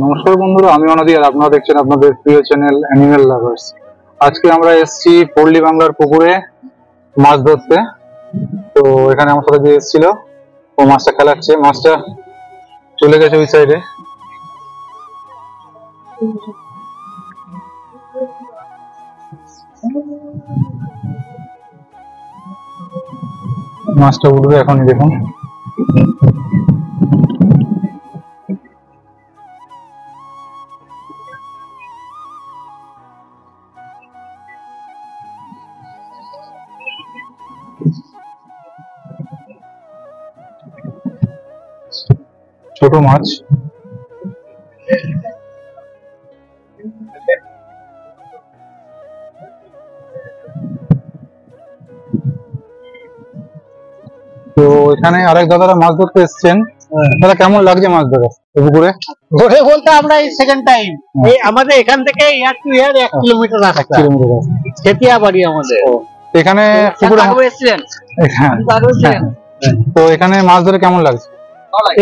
নমস্কার বন্ধুরা, আমি অনাদি আর আপনারা দেখছেন আপনাদের প্রিয় চ্যানেল অ্যানিমেল লাভার্স। আজকে আমরা এসেছি পল্লী বাংলার পুকুরে মাছ ধরতে। তো এখানে আমার সাথে যে এসেছিল ও মাছটা খেলাচ্ছে, মাছটা চলে গেছে ওই সাইডে। মাছটা উঠবে এখনই, দেখুন। ছোট মাছ। তো এখানে আরেক দাদারা মাছ ধরতে এসেছেন। দাদা, কেমন লাগছে মাছ ধরে পুকুরে? ধরে বলতে আমরা এই সেকেন্ড টাইম, এই আমাদের এখান থেকে ইয়ার টু ইয়ার 1 কিলোমিটার রাস্তা, খেতিয়া বাড়ি আমাদের। এখানে পুকুরে এসেছেন? তো এখানে মাছ ধরে কেমন লাগছে?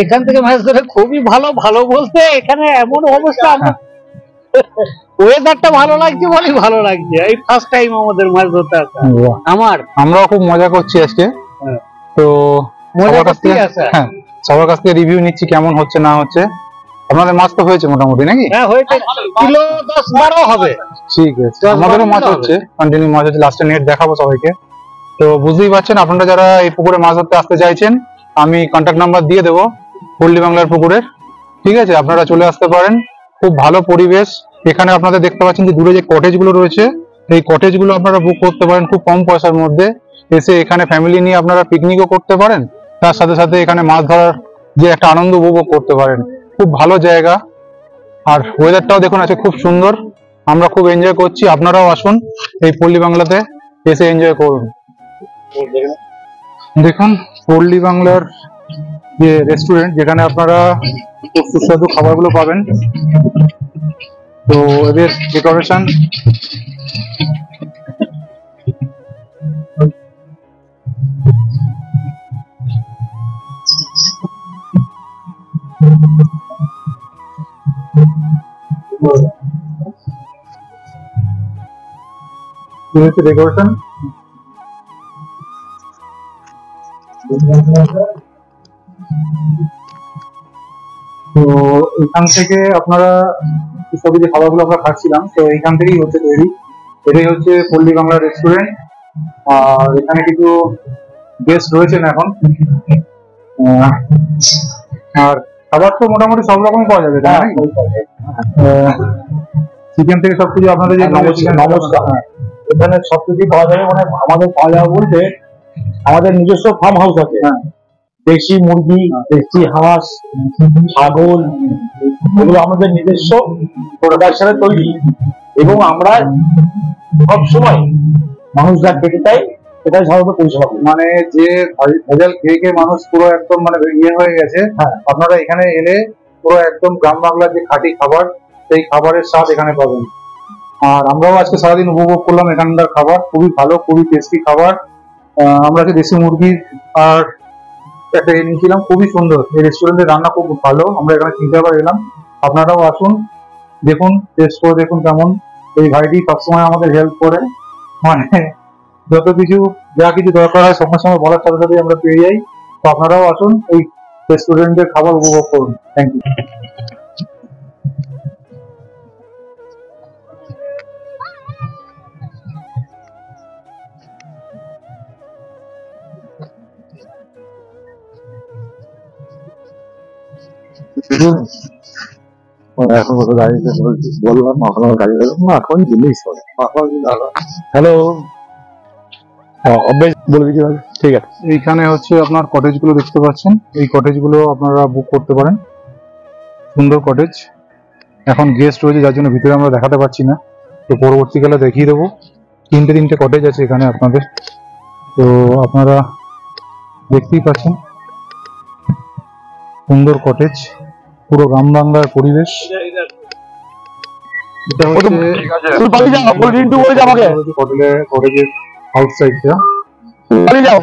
এখান থেকে মাছ ধরে খুবই ভালো। ভালো বলতে এখানে এমন অবস্থা, ওয়েদারটা ভালো লাগছে বলে ভালো লাগছে। এই ফার্স্ট টাইম আমাদের মাছ ধরতে আসা। আমরাও খুব মজা করছি আজকে। তো সবার কাছ থেকে রিভিউ নিচ্ছি কেমন হচ্ছে না হচ্ছে। আপনাদের মাছ তো হয়েছে মোটামুটি নাকি? হ্যাঁ, হয়েছে, কিলো 10-12 হবে। ঠিক আছে, আমাদেরও মাছ হচ্ছে, কন্টিনিউ মাছ হচ্ছে। লাস্টে নেট দেখাবো সবাইকে। তো বুঝতেই পারছেন, আপনারা যারা এই পুকুরে মাছ ধরতে আসতে চাইছেন, আমি কন্ট্যাক্ট নাম্বার দিয়ে দেবো পল্লী বাংলার পুকুরের। ঠিক আছে, আপনারা চলে আসতে পারেন। খুব ভালো পরিবেশ। এখানে আপনাদের দেখতে পাচ্ছেন যে দূরে যে কটেজ গুলো রয়েছে, এই কটেজ গুলো আপনারা বুক করতে পারেন খুব কম পয়সার মধ্যে। এসে এখানে ফ্যামিলি নিয়ে আপনারা পিকনিকও করতে পারেন, তার সাথে সাথে এখানে মাছ ধরার যে একটা আনন্দ উপভোগ করতে পারেন। খুব ভালো জায়গা, আর ওয়েদারটাও দেখুন আছে খুব সুন্দর। আমরা খুব এনজয় করছি, আপনারাও আসুন এই পল্লী বাংলাতে, এসে এনজয় করুন। দেখুন পল্লী বাংলার যে রেস্টুরেন্ট, যেখানে আপনারা খুব সুস্বাদু খাবারগুলো পাবেন। তো এদের ডেকোরেশন ডেকোরেশন তো এখান থেকে আপনারা সবই যে খাবারগুলো আমরা খাচ্ছিলাম, তো এইখান থেকেই হচ্ছে তৈরি। এটাই হচ্ছে পল্লী বাংলা রেস্টুরেন্ট। আর এখানে কিছু গেস্ট রয়েছেন এখন। আর খাবার তো মোটামুটি সব রকম পাওয়া যাবে, তাই না? চিকেন থেকে সবকিছু আপনাদের যে নমস্কার, এখানে সবকিছু পাওয়া যাবে। মানে আমাদের পাওয়া যাবে বলতে, আমাদের নিজস্ব ফার্ম হাউস আছে। দেশি মুরগি, দেশি হাঁস, ছাগল, এগুলো আমাদের নিজস্ব প্রোডাকশনে তৈরি। এবং আমরা সবসময় মানুষ যা খেতে চাই সেটাই সাধারণত পরিষেবা করি। মানে যে ভেজাল খেয়ে খেয়ে মানুষ পুরো একদম মানে ইয়ে হয়ে গেছে, আপনারা এখানে এলে পুরো একদম গ্রাম বাংলার যে খাঁটি খাবার, সেই খাবারের স্বাদ এখানে পাবেন। আর আমরাও আজকে সারাদিন উপভোগ করলাম এখানকার খাবার। খুবই ভালো, খুবই টেস্টি খাবার। আমরা আজকে দেশি মুরগি আর একটা নিয়েছিলাম, খুবই সুন্দর। এই রেস্টুরেন্টের রান্না খুব ভালো, আমরা এখানে 3বার এলাম। আপনারাও আসুন, দেখুন, টেস্ট করে দেখুন কেমন। এই ভাইটি সবসময় আমাদের হেল্প করে, মানে যত কিছু যা কিছু দরকার হয় সঙ্গে সঙ্গে বলার সাথে সাথে আমরা পেয়ে যাই। তো আপনারাও আসুন, এই রেস্টুরেন্টের খাবার উপভোগ করুন। Thank you. এখন কত গাড়িতে বললাম, এখন গাড়ি এখন দিলেই হ্যালো বলে দিচ্ছি। ঠিক আছে, এইখানে হচ্ছে আপনার কটেজ গুলো দেখতে পাচ্ছেন, এই কটেজ গুলো আপনারা বুক করতে পারেন। সুন্দর কটেজ। এখন গেস্ট রয়েছে যার জন্য ভিতরে আমরা দেখাতে পারছি না, তো পরবর্তীকালে দেখিয়ে দেবো। 3টে কটেজ আছে এখানে আপনাদের, তো আপনারা দেখতেই পাচ্ছেন সুন্দর কটেজ, পুরো গ্রাম বাংলার পরিবেশ। এটা হচ্ছে কটেজের আউটসাইডটা,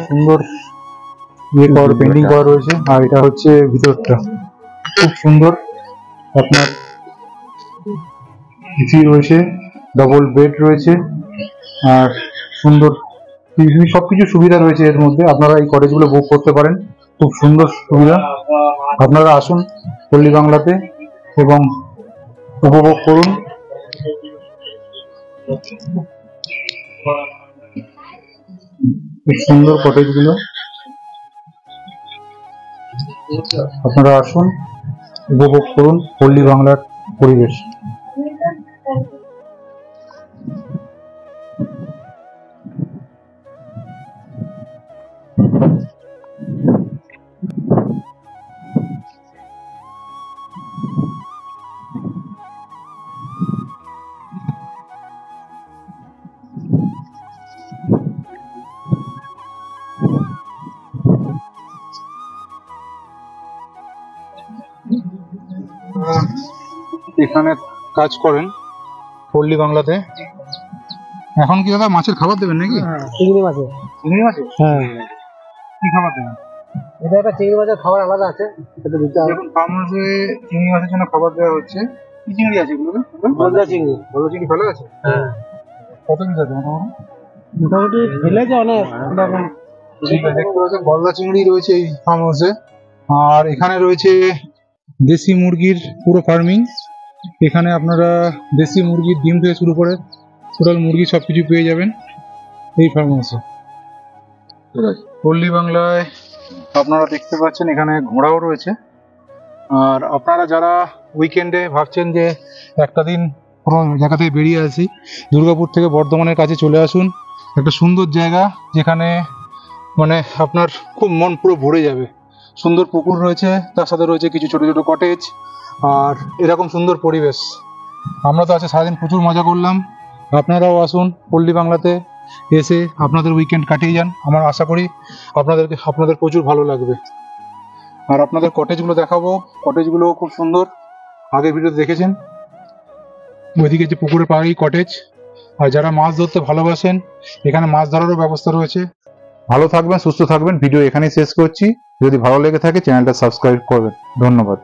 সুন্দর পেন্টিং করা রয়েছে। আর এটা হচ্ছে ভিতরটা, খুব সুন্দর। আপনার এসি রয়েছে, ডবল বেড রয়েছে, আর সুন্দর টিভি, সবকিছু সুবিধা রয়েছে এর মধ্যে। আপনারা এই কটেজগুলো বুক করতে পারেন, খুব সুন্দর সুবিধা। আপনারা আসুন পল্লী বাংলাতে এবং উপভোগ করুন। খুব সুন্দর কটেজগুলো, আপনারা আসুন উপভোগ করুন পল্লী বাংলার পরিবেশ। এখানে কাজ করেন পল্লী বাংলাতে। এখন কি দাদা মাছের খাবার দেবেন নাকি? চিংড়ি মাছের। চিংড়ি মাছের? হ্যাঁ, কি খাবার দেবেন? এটা একটা চিংড়ি মাছের খাবার আলাদা আছে, এটা দিতে হবে। দেখুন ফার্ম হাউসে চিংড়ি মাছের জন্য খাবার দেওয়া হচ্ছে। কি চিংড়ি আছে এগুলো? গলদা চিংড়ি। বড় চিংড়ি ভালো আছে? হ্যাঁ, কত পিস আছে মোটামুটি? মোটামুটি ফেলেছে অনেক রকম। ঠিক আছে, দেখতে পাচ্ছেন গলদা চিংড়ি রয়েছে এই ফার্ম হাউসে। আর এখানে রয়েছে দেশি মুরগির পুরো ফার্মিং। এখানে আপনারা দেশি মুরগির ডিম থেকে শুরু করে টোটাল মুরগি সবকিছু পেয়ে যাবেন এই ফার্ম হাউসে। পল্লী বাংলায় আপনারা দেখতে পাচ্ছেন এখানে ঘোড়াও রয়েছে। আর আপনারা যারা উইকেন্ডে ভাবছেন যে একটা দিন কোনো জায়গা থেকে বেরিয়ে আসি, দুর্গাপুর থেকে বর্ধমানের কাছে চলে আসুন। একটা সুন্দর জায়গা যেখানে মানে আপনার খুব মন পুরো ভরে যাবে। সুন্দর পুকুর রয়েছে, তার সাথে রয়েছে কিছু ছোট ছোট কটেজ, আর এরকম সুন্দর পরিবেশ। আমরা তো আছে সারাদিন প্রচুর মজা করলাম। আপনারাও আসুন পল্লী বাংলাতে, এসে আপনাদের উইকেন্ড কাটিয়ে যান। আমার আশা করি আপনাদের প্রচুর ভালো লাগবে। আর আপনাদের কটেজগুলো দেখাবো, কটেজগুলো খুব সুন্দর, আগের ভিডিওতে দেখেছেন। ওইদিকে যে পুকুরের পাড়েই কটেজ। আর যারা মাছ ধরতে ভালোবাসেন, এখানে মাছ ধরারও ব্যবস্থা রয়েছে। ভালো থাকবেন, সুস্থ থাকবেন। ভিডিও এখানেই শেষ করছি। যদি ভালো লেগে থাকে চ্যানেলটা সাবস্ক্রাইব করবেন। ধন্যবাদ।